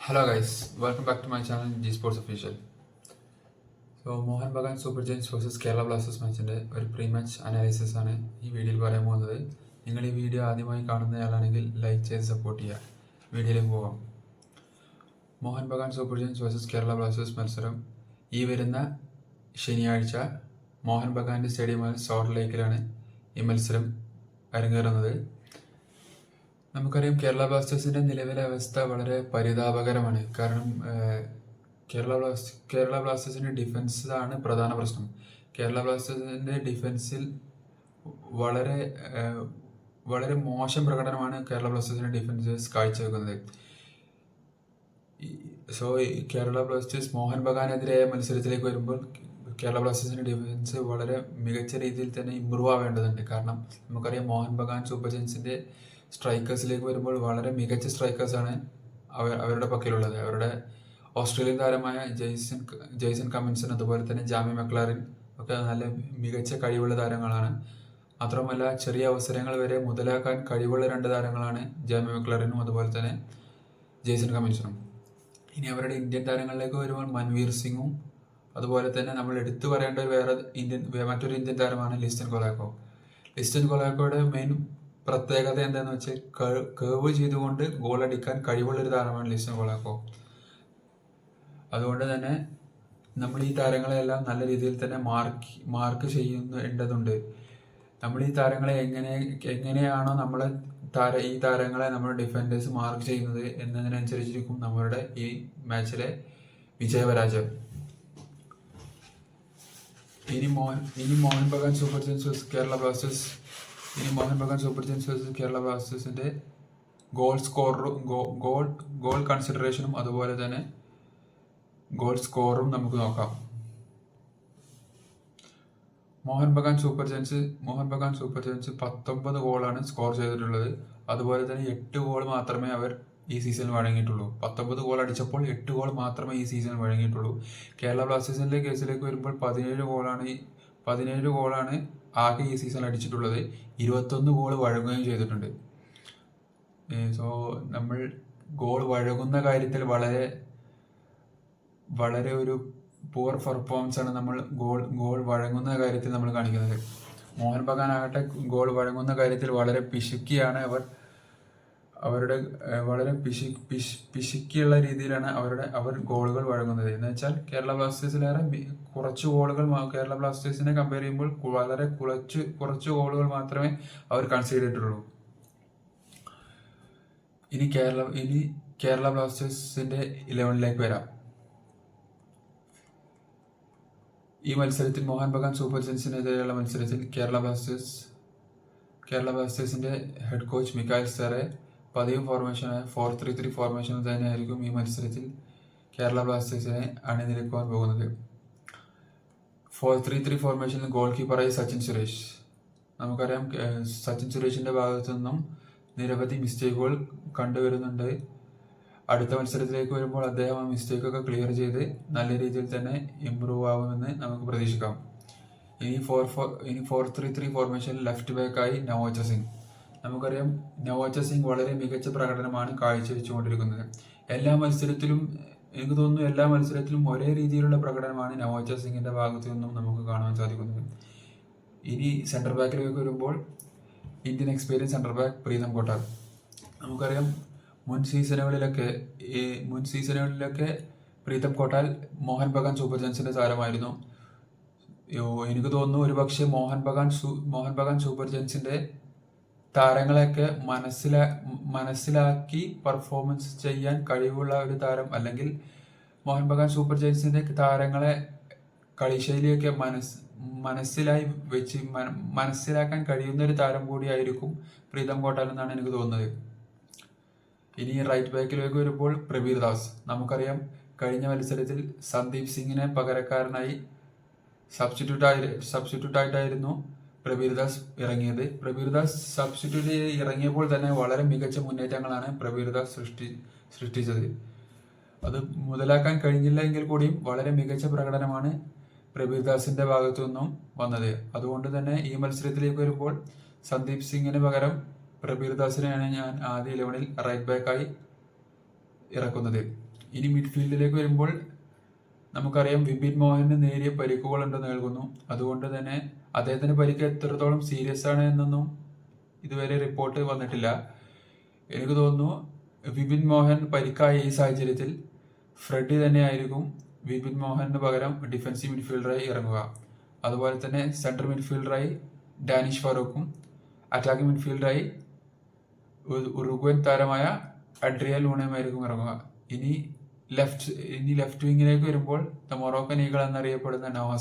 Hello guys, welcome back to my channel G Sports Official. Mohan Bagan super giants versus Kerala Blasters മാച്ചിൻ്റെ ഒരു pre match analysis ആണ് ഈ വീഡിയോയിൽ പറയാൻ പോകുന്നത്. നിങ്ങൾ ഈ വീഡിയോ ആദ്യമായി കാണുന്നയാളാണെങ്കിൽ ലൈക്ക് ചെയ്ത് സപ്പോർട്ട് ചെയ്യുക. വീഡിയോയിലേക്ക് പോകാം. Mohun Bagan super giants versus Kerala Blasters മത്സരം ഈ വരുന്ന ശനിയാഴ്ച മോഹൻ ബഗാൻ്റെ സ്റ്റേഡിയമായ സോൾട്ട് ലേക്കിലാണ് ഈ മത്സരം അരങ്ങേറുന്നത്. നമുക്കറിയാം കേരള ബ്ലാസ്റ്റേഴ്സിൻ്റെ നിലവിലെ അവസ്ഥ വളരെ പരിതാപകരമാണ്. കാരണം കേരള ബ്ലാസ്റ്റേഴ്സിൻ്റെ ഡിഫൻസാണ് പ്രധാന പ്രശ്നം. കേരള ബ്ലാസ്റ്റേഴ്സിൻ്റെ ഡിഫൻസിൽ വളരെ വളരെ മോശം പ്രകടനമാണ് കേരള ബ്ലാസ്റ്റേഴ്സിൻ്റെ ഡിഫൻസേഴ്സ് കാഴ്ചവെക്കുന്നത്. കേരള ബ്ലാസ്റ്റേഴ്സ് മോഹൻ ബഗാനെതിരായ മത്സരത്തിലേക്ക് വരുമ്പോൾ കേരള ബ്ലാസ്റ്റേഴ്സിൻ്റെ ഡിഫൻസ് വളരെ മികച്ച രീതിയിൽ തന്നെ ഇമ്പ്രൂവ് ആവേണ്ടതുണ്ട്. കാരണം നമുക്കറിയാം മോഹൻ ബഗാൻ സൂപ്പർ ജയൻസിൻ്റെ സ്ട്രൈക്കേഴ്സിലേക്ക് വരുമ്പോൾ വളരെ മികച്ച സ്ട്രൈക്കേഴ്സാണ് അവരുടെ പക്കലുള്ളത്. അവരുടെ ഓസ്ട്രേലിയൻ താരമായ ജെയ്സൺ കമ്മിൻസൺ, അതുപോലെ തന്നെ ജാമി മക്ലാറിൻ ഒക്കെ നല്ല മികച്ച കഴിവുള്ള താരങ്ങളാണ്. മാത്രമല്ല ചെറിയ അവസരങ്ങൾ വരെ മുതലാക്കാൻ കഴിവുള്ള രണ്ട് താരങ്ങളാണ് ജാമി മക്ലാറിനും അതുപോലെ തന്നെ ജെയ്സൺ കമ്മിൻസണും. ഇനി അവരുടെ ഇന്ത്യൻ താരങ്ങളിലേക്ക് വരുമ്പോൾ മൻവീർ സിംഗും അതുപോലെ തന്നെ നമ്മൾ എടുത്തു പറയേണ്ട മറ്റൊരു ഇന്ത്യൻ താരമാണ് ലിസ്റ്റൻ കൊളാക്കോ. ലിസ്റ്റൻ കൊളാക്കോയുടെ മെയിൻ പ്രത്യേകത എന്താണെന്ന് വെച്ചാൽ കേവ് ചെയ്തുകൊണ്ട് ഗോൾ അടിക്കാൻ കഴിവുള്ളൊരു താരമാണ് ലിസ്റ്റൻ കൊളാക്കോ. അതുകൊണ്ട് തന്നെ നമ്മൾ ഈ താരങ്ങളെല്ലാം നല്ല രീതിയിൽ തന്നെ മാർക്ക് ചെയ്യേണ്ടതുണ്ട്. നമ്മൾ ഈ താരങ്ങളെ എങ്ങനെയാണോ ഈ താരങ്ങളെ നമ്മുടെ ഡിഫൻഡേഴ്സ് മാർക്ക് ചെയ്യുന്നത് എന്നതിനനുസരിച്ചിരിക്കും നമ്മളുടെ ഈ മാച്ചിലെ വിജയപരാജയം. ഇനി Mohan Bagan super giants versus Kerala ബ്ലാസ്റ്റേഴ്സിന്റെ ഗോൾ കൺസിഡറേഷനും അതുപോലെ തന്നെ ഗോൾ സ്കോറും നമുക്ക് നോക്കാം. മോഹൻ ബഗാൻ സൂപ്പർ ജയൻസ് 19 ഗോളാണ് സ്കോർ ചെയ്തിട്ടുള്ളത്. അതുപോലെ തന്നെ 8 ഗോൾ മാത്രമേ അവർ ഈ സീസണിൽ വഴങ്ങിയിട്ടുള്ളൂ. 19 ഗോൾ അടിച്ചപ്പോൾ 8 ഗോൾ മാത്രമേ ഈ സീസണിൽ വഴങ്ങിയിട്ടുള്ളൂ. കേരള ബ്ലാസ്റ്റേഴ്സിന്റെ കേസിലേക്ക് വരുമ്പോൾ 17 ഗോളാണ് ആകെ ഈ സീസണിൽ അടിച്ചിട്ടുള്ളത്. 21 ഗോൾ വഴങ്ങുകയും ചെയ്തിട്ടുണ്ട്. നമ്മൾ ഗോൾ വഴങ്ങുന്ന കാര്യത്തിൽ വളരെ ഒരു പുവർ പെർഫോമൻസ് ആണ് നമ്മൾ ഗോൾ വഴങ്ങുന്ന കാര്യത്തിൽ നമ്മൾ കാണിക്കുന്നത്. മോഹൻ ബഗാൻ ആകട്ടെ ഗോൾ വഴങ്ങുന്ന കാര്യത്തിൽ വളരെ പിശുക്കിയാണ് അവരുടെ വളരെ പിശുക്കിയുള്ള രീതിയിലാണ് അവർ ഗോളുകൾ വഴങ്ങുന്നത്. എന്ന് വെച്ചാൽ കേരള ബ്ലാസ്റ്റേഴ്സിലേറെ കുറച്ച് ഗോളുകൾ കേരള ബ്ലാസ്റ്റേഴ്സിനെ കമ്പയർ ചെയ്യുമ്പോൾ വളരെ കുറച്ച് ഗോളുകൾ മാത്രമേ അവർ കൺസീഡ് ചെയ്തിട്ടുള്ളൂ. ഇനി കേരള ബ്ലാസ്റ്റേഴ്സിന്റെ 11ലേക്ക് വരാം. ഈ മത്സരത്തിൽ മോഹൻ ബഗാൻ സൂപ്പർ ജയൻസിനെതിരെയുള്ള മത്സരത്തിൽ കേരള ബ്ലാസ്റ്റേഴ്സിന്റെ ഹെഡ് കോച്ച് മിക്കായൽ സാറെ പതിവ് ഫോർമേഷനായ 4-3-3 ഫോർമേഷൻ തന്നെയായിരിക്കും ഈ മത്സരത്തിൽ കേരള ബ്ലാസ്റ്റേഴ്സിനെ അണിനിരക്കുവാൻ പോകുന്നത്. 4-3-3 ഫോർമേഷനിൽ ഗോൾ കീപ്പറായി സച്ചിൻ സുരേഷ്. നമുക്കറിയാം സച്ചിൻ സുരേഷിന്റെ ഭാഗത്തു നിന്നും നിരവധി മിസ്റ്റേക്കുകൾ കണ്ടുവരുന്നുണ്ട്. അടുത്ത മത്സരത്തിലേക്ക് വരുമ്പോൾ അദ്ദേഹം ആ മിസ്റ്റേക്കൊക്കെ ക്ലിയർ ചെയ്ത് നല്ല രീതിയിൽ തന്നെ ഇമ്പ്രൂവ് ആവുമെന്ന് നമുക്ക് പ്രതീക്ഷിക്കാം. ഇനി 4-3-3 ഫോർമേഷനിൽ ലെഫ്റ്റ് ബാക്കായി നവോച്ച സിംഗ്. നമുക്കറിയാം നവോച്ച സിംഗ് വളരെ മികച്ച പ്രകടനമാണ് കാഴ്ചവെച്ചുകൊണ്ടിരിക്കുന്നത്. എനിക്ക് തോന്നുന്നു എല്ലാ മത്സരത്തിലും ഒരേ രീതിയിലുള്ള പ്രകടനമാണ് നവോച്ച സിംഗിന്റെ ഭാഗത്തു നിന്നും നമുക്ക് കാണാൻ സാധിക്കുന്നത്. ഇനി സെന്റർ ബാക്കിലേക്ക് വരുമ്പോൾ Indian experience centre back Pritam Kottar. നമുക്കറിയാം മുൻ സീസണുകളിലൊക്കെ പ്രീതം കോട്ടാൽ മോഹൻ ബഗാൻ സൂപ്പർ ജയൻസിന്റെ താരമായിരുന്നു. എനിക്ക് തോന്നുന്നു ഒരുപക്ഷെ മോഹൻ ബഗാൻ സൂപ്പർ ജയൻസിന്റെ താരങ്ങളെയൊക്കെ മനസ്സിലാക്കി പെർഫോമൻസ് ചെയ്യാൻ കഴിവുള്ള ഒരു താരം, അല്ലെങ്കിൽ മോഹൻ ബഗാൻ സൂപ്പർ ജയൻസിന്റെ താരങ്ങളെ കളിശൈലിയൊക്കെ മനസ്സിലാക്കാൻ കഴിയുന്ന ഒരു താരം കൂടിയായിരിക്കും പ്രീതം കോട്ടാൽ എന്നാണ് എനിക്ക് തോന്നുന്നത്. ഇനി റൈറ്റ് ബാക്കിലേക്ക് വരുമ്പോൾ പ്രബീർ ദാസ്. നമുക്കറിയാം കഴിഞ്ഞ മത്സരത്തിൽ സന്ദീപ് സിംഗിനെ പകരക്കാരനായി സബ്സ്റ്റിറ്റ്യൂട്ട് ആയിട്ടായിരുന്നു പ്രബീർ ദാസ് ഇറങ്ങിയത്. പ്രബീർ ദാസ് സബ്സ്റ്റിറ്റ്യൂട്ട് ഇറങ്ങിയപ്പോൾ തന്നെ വളരെ മികച്ച മുന്നേറ്റങ്ങളാണ് പ്രബീർ ദാസ് സൃഷ്ടിച്ചത്. അത് മുതലാക്കാൻ കഴിഞ്ഞില്ല എങ്കിൽ കൂടിയും വളരെ മികച്ച പ്രകടനമാണ് പ്രബീർ ദാസിന്റെ ഭാഗത്തു നിന്നും വന്നത്. അതുകൊണ്ട് തന്നെ ഈ മത്സരത്തിലേക്ക് വരുമ്പോൾ സന്ദീപ് സിംഗിന് പകരം പ്രബീർ ദാസിനെയാണ് ഞാൻ ആദ്യ 11ൽ റൈറ്റ് ബാക്കായി ഇറക്കുന്നത്. ഇനി മിഡ്ഫീൽഡിലേക്ക് വരുമ്പോൾ നമുക്കറിയാം വിപിൻ മോഹന് നേരിയ പരിക്കുകളുണ്ടെന്ന് നൽകുന്നു. അതുകൊണ്ട് തന്നെ അദ്ദേഹത്തിന്റെ പരിക്ക് എത്രത്തോളം സീരിയസ് ആണ് എന്നൊന്നും ഇതുവരെ റിപ്പോർട്ട് വന്നിട്ടില്ല. എനിക്ക് തോന്നുന്നു വിപിൻ മോഹൻ പരിക്കായ ഈ സാഹചര്യത്തിൽ ഫ്രെഡി തന്നെയായിരിക്കും വിപിൻ മോഹന് പകരം ഡിഫൻസീവ് മിഡ്ഫീൽഡറായി ഇറങ്ങുക. അതുപോലെ തന്നെ സെൻട്രൽ മിഡ്ഫീൽഡറായി ഡാനിഷ് ഫാറൂഖും അറ്റാക്കിംഗ് മിഡ്ഫീൽഡറായി ഉറുഗ്വൻ താരമായ അഡ്രിയ ലൂണയുമായിരിക്കും ഇറങ്ങുക. ഇനി ലെഫ്റ്റ് വിങ്ങിലേക്ക് വരുമ്പോൾ ദ മൊറോക്കൻ ഈഗിൾ എന്നറിയപ്പെടുന്ന നോഹ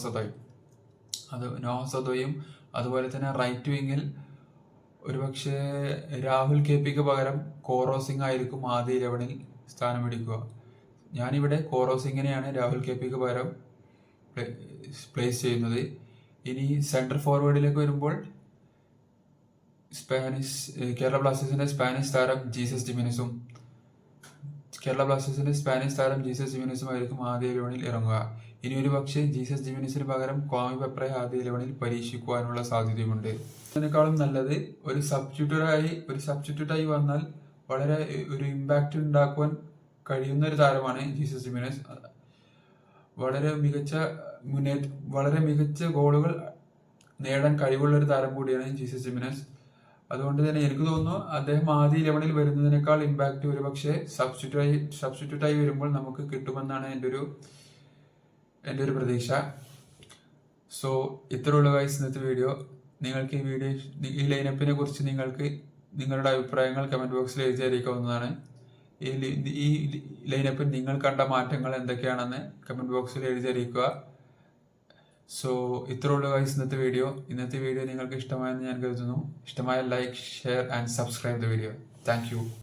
സദോയും അതുപോലെ തന്നെ റൈറ്റ് വിങ്ങിൽ ഒരുപക്ഷെ രാഹുൽ കെപിക്ക് പകരം കോറോ സിംഗ് ആയിരിക്കും ആദ്യ 11-ൽ സ്ഥാനം പിടിക്കുക. ഞാനിവിടെ കോറോ സിംഗിനെയാണ് രാഹുൽ കെപിക്ക് പകരം പ്ലേസ് ചെയ്യുന്നത്. ഇനി സെൻട്രൽ ഫോർവേഡിലേക്ക് വരുമ്പോൾ കേരള ബ്ലാസ്റ്റേഴ്സിന്റെ സ്പാനിഷ് താരം ജീസസ് ജിമിനസുമായിരിക്കും ആദ്യ 11-ൽ ഇറങ്ങുക. ഇനി ഒരു പക്ഷേ ജീസസ് ജിമിനസിന് പകരം ക്വാമി പെപ്രയെ ആദ്യ 11-ൽ പരീക്ഷിക്കുവാനുള്ള സാധ്യതയുമുണ്ട്. അതിനേക്കാളും നല്ലത് ഒരു സബ്സ്റ്റിറ്റ്യൂട്ടായി വന്നാൽ വളരെ ഒരു ഇമ്പാക്റ്റ് ഉണ്ടാക്കുവാൻ കഴിയുന്ന ഒരു താരമാണ് ജീസസ് ജിമിനസ്. വളരെ മികച്ച ഗോളുകൾ നേടാൻ കഴിവുള്ള ഒരു താരം കൂടിയാണ് ജീസസ് ജിമിനസ്. അതുകൊണ്ട് തന്നെ എനിക്ക് തോന്നുന്നു അദ്ദേഹം ആദ്യ 11-ൽ വരുന്നതിനേക്കാൾ ഇമ്പാക്റ്റ് ഒരു പക്ഷേ സബ്സ്റ്റിറ്റ്യൂട്ടായി വരുമ്പോൾ നമുക്ക് കിട്ടുമെന്നാണ് എൻ്റെ ഒരു പ്രതീക്ഷ. സോ ഇത്രയുള്ള ഗൈസ് ഇന്നത്തെ വീഡിയോ. നിങ്ങൾക്ക് ഈ ലൈനപ്പിനെ കുറിച്ച് നിങ്ങളുടെ അഭിപ്രായങ്ങൾ കമന്റ് ബോക്സിൽ എഴുതി അറിയിക്കാവുന്നതാണ്. ഈ ലൈനപ്പിൽ നിങ്ങൾ കണ്ട മാറ്റങ്ങൾ എന്തൊക്കെയാണെന്ന് കമന്റ് ബോക്സിൽ എഴുതി അറിയിക്കുക. സോ ഇത്രയുള്ള ഗൈസ് ഇന്നത്തെ വീഡിയോ നിങ്ങൾക്ക് ഇഷ്ടമായെന്ന് ഞാൻ കരുതുന്നു. ഇഷ്ടമായ like, share and subscribe the video. Thank you.